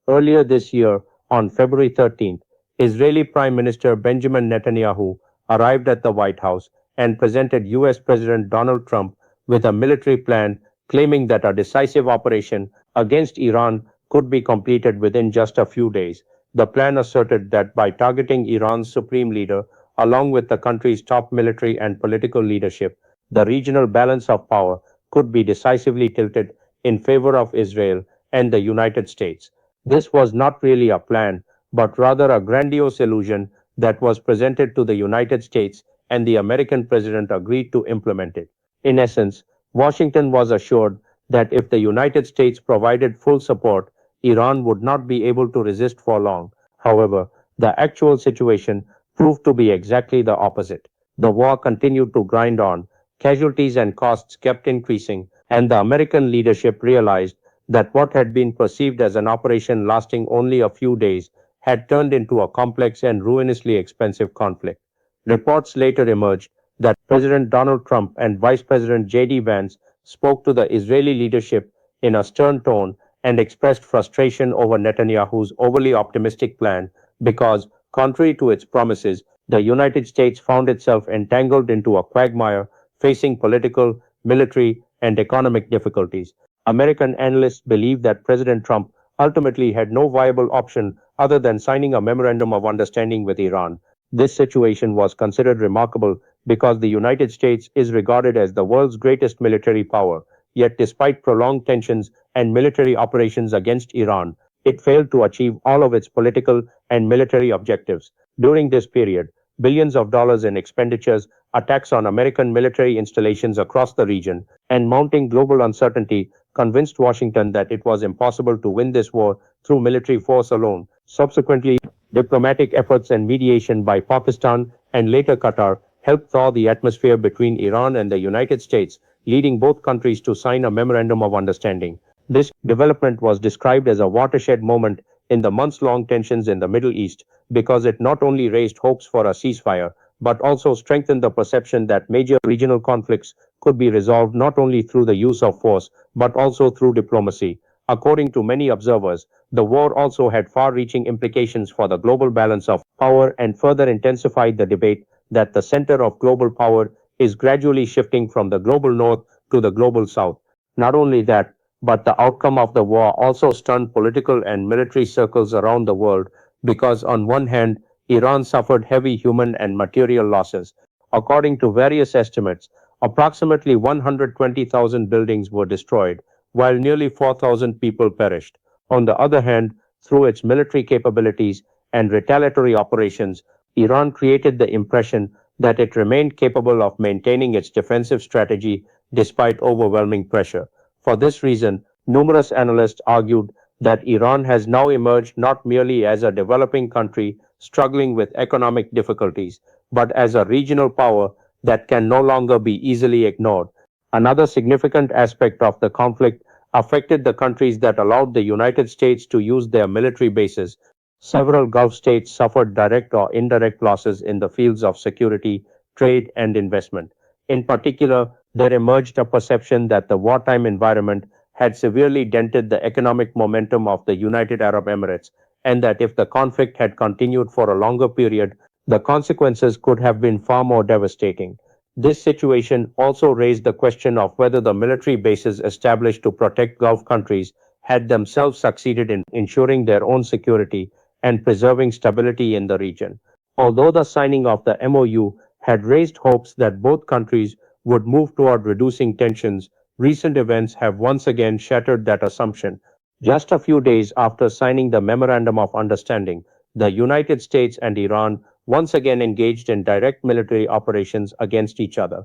Earlier this year, on February 13th, Israeli Prime Minister Benjamin Netanyahu arrived at the White House and presented US President Donald Trump with a military plan claiming that a decisive operation against Iran could be completed within just a few days. The plan asserted that by targeting Iran's supreme leader, along with the country's top military and political leadership, the regional balance of power could be decisively tilted in favor of Israel and the United States. This was not really a plan, but rather a grandiose illusion that was presented to the United States, and the American president agreed to implement it. In essence, Washington was assured that if the United States provided full support, Iran would not be able to resist for long. However, the actual situation proved to be exactly the opposite. The war continued to grind on, casualties and costs kept increasing, and the American leadership realized that what had been perceived as an operation lasting only a few days had turned into a complex and ruinously expensive conflict. Reports later emerged that President Donald Trump and Vice President J.D. Vance spoke to the Israeli leadership in a stern tone and expressed frustration over Netanyahu's overly optimistic plan because, contrary to its promises, the United States found itself entangled into a quagmire facing political, military, and economic difficulties. American analysts believe that President Trump ultimately had no viable option other than signing a memorandum of understanding with Iran. This situation was considered remarkable because the United States is regarded as the world's greatest military power. Yet, despite prolonged tensions and military operations against Iran, it failed to achieve all of its political and military objectives. During this period, billions of dollars in expenditures, attacks on American military installations across the region, and mounting global uncertainty convinced Washington that it was impossible to win this war through military force alone. Subsequently, diplomatic efforts and mediation by Pakistan and later Qatar helped thaw the atmosphere between Iran and the United States, leading both countries to sign a memorandum of understanding. This development was described as a watershed moment in the months long tensions in the Middle East because it not only raised hopes for a ceasefire, but also strengthened the perception that major regional conflicts could be resolved not only through the use of force, but also through diplomacy. According to many observers, the war also had far reaching implications for the global balance of power and further intensified the debate that the center of global power is gradually shifting from the global north to the global south. Not only that, but the outcome of the war also stunned political and military circles around the world because, on one hand, Iran suffered heavy human and material losses. According to various estimates, approximately 120,000 buildings were destroyed, while nearly 4,000 people perished. On the other hand, through its military capabilities and retaliatory operations, Iran created the impression that it remained capable of maintaining its defensive strategy despite overwhelming pressure. For this reason, numerous analysts argued that Iran has now emerged not merely as a developing country struggling with economic difficulties, but as a regional power that can no longer be easily ignored. Another significant aspect of the conflict affected the countries that allowed the United States to use their military bases. Several Gulf states suffered direct or indirect losses in the fields of security, trade, and investment. In particular, there emerged a perception that the wartime environment had severely dented the economic momentum of the United Arab Emirates, and that if the conflict had continued for a longer period, the consequences could have been far more devastating. This situation also raised the question of whether the military bases established to protect Gulf countries had themselves succeeded in ensuring their own security and preserving stability in the region. Although the signing of the MOU had raised hopes that both countries would move toward reducing tensions, recent events have once again shattered that assumption. Just a few days after signing the Memorandum of Understanding, the United States and Iran once again engaged in direct military operations against each other.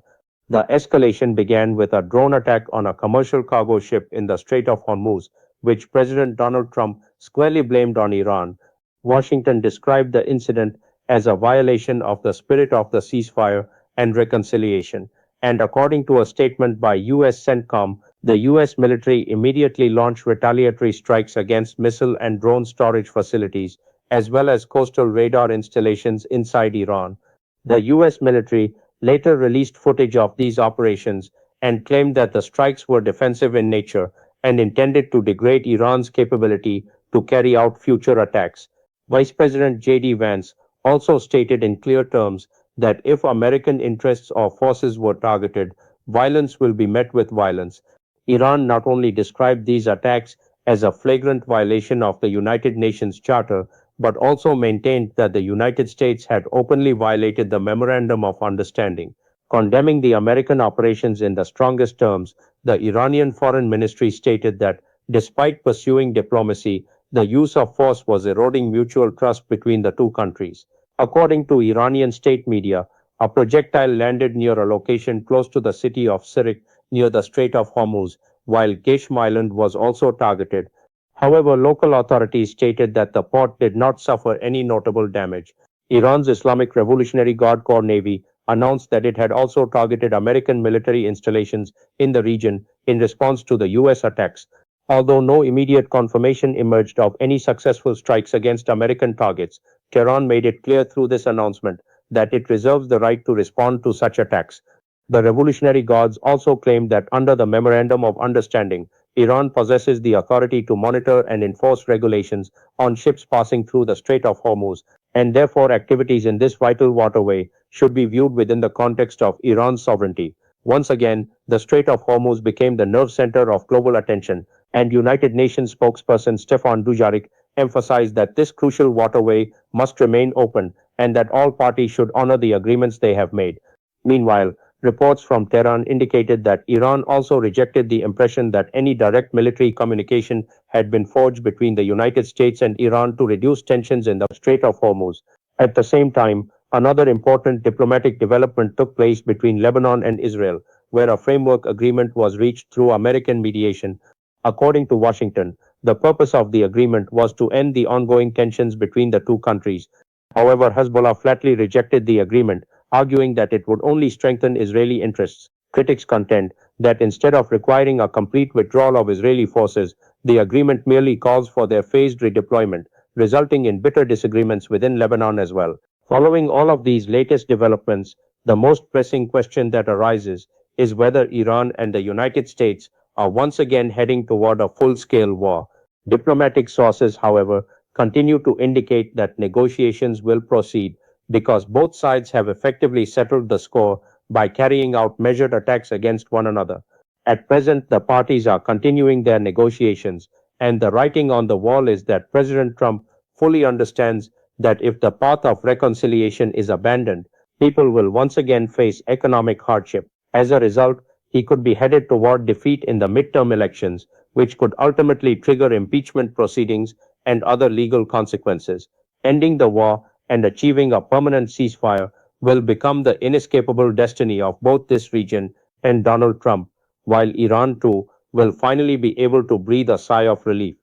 The escalation began with a drone attack on a commercial cargo ship in the Strait of Hormuz, which President Donald Trump squarely blamed on Iran. Washington described the incident as a violation of the spirit of the ceasefire and reconciliation, and according to a statement by U.S. CENTCOM, the U.S. military immediately launched retaliatory strikes against missile and drone storage facilities, as well as coastal radar installations inside Iran. The U.S. military later released footage of these operations and claimed that the strikes were defensive in nature and intended to degrade Iran's capability to carry out future attacks. Vice President J.D. Vance also stated in clear terms that if American interests or forces were targeted, violence will be met with violence. Iran not only described these attacks as a flagrant violation of the United Nations Charter, but also maintained that the United States had openly violated the Memorandum of Understanding. Condemning the American operations in the strongest terms, the Iranian Foreign Ministry stated that despite pursuing diplomacy, the use of force was eroding mutual trust between the two countries. According to Iranian state media, a projectile landed near a location close to the city of Sirik near the Strait of Hormuz, while Geshm Island was also targeted. However, local authorities stated that the port did not suffer any notable damage. Iran's Islamic Revolutionary Guard Corps Navy announced that it had also targeted American military installations in the region in response to the U.S. attacks. Although no immediate confirmation emerged of any successful strikes against American targets, Tehran made it clear through this announcement that it reserves the right to respond to such attacks. The Revolutionary Guards also claimed that under the Memorandum of Understanding, Iran possesses the authority to monitor and enforce regulations on ships passing through the Strait of Hormuz, and therefore activities in this vital waterway should be viewed within the context of Iran's sovereignty. Once again, the Strait of Hormuz became the nerve center of global attention, and United Nations spokesperson Stefan Dujarric emphasized that this crucial waterway must remain open and that all parties should honor the agreements they have made. Meanwhile, reports from Tehran indicated that Iran also rejected the impression that any direct military communication had been forged between the United States and Iran to reduce tensions in the Strait of Hormuz. At the same time, another important diplomatic development took place between Lebanon and Israel, where a framework agreement was reached through American mediation. According to Washington, the purpose of the agreement was to end the ongoing tensions between the two countries. However, Hezbollah flatly rejected the agreement, arguing that it would only strengthen Israeli interests. Critics contend that instead of requiring a complete withdrawal of Israeli forces, the agreement merely calls for their phased redeployment, resulting in bitter disagreements within Lebanon as well. Following all of these latest developments, the most pressing question that arises is whether Iran and the United States are once again heading toward a full scale war. Diplomatic sources, however, continue to indicate that negotiations will proceed because both sides have effectively settled the score by carrying out measured attacks against one another. At present, the parties are continuing their negotiations, and the writing on the wall is that President Trump fully understands that if the path of reconciliation is abandoned, people will once again face economic hardship. As a result, he could be headed toward defeat in the midterm elections, which could ultimately trigger impeachment proceedings and other legal consequences. Ending the war and achieving a permanent ceasefire will become the inescapable destiny of both this region and Donald Trump, while Iran too will finally be able to breathe a sigh of relief.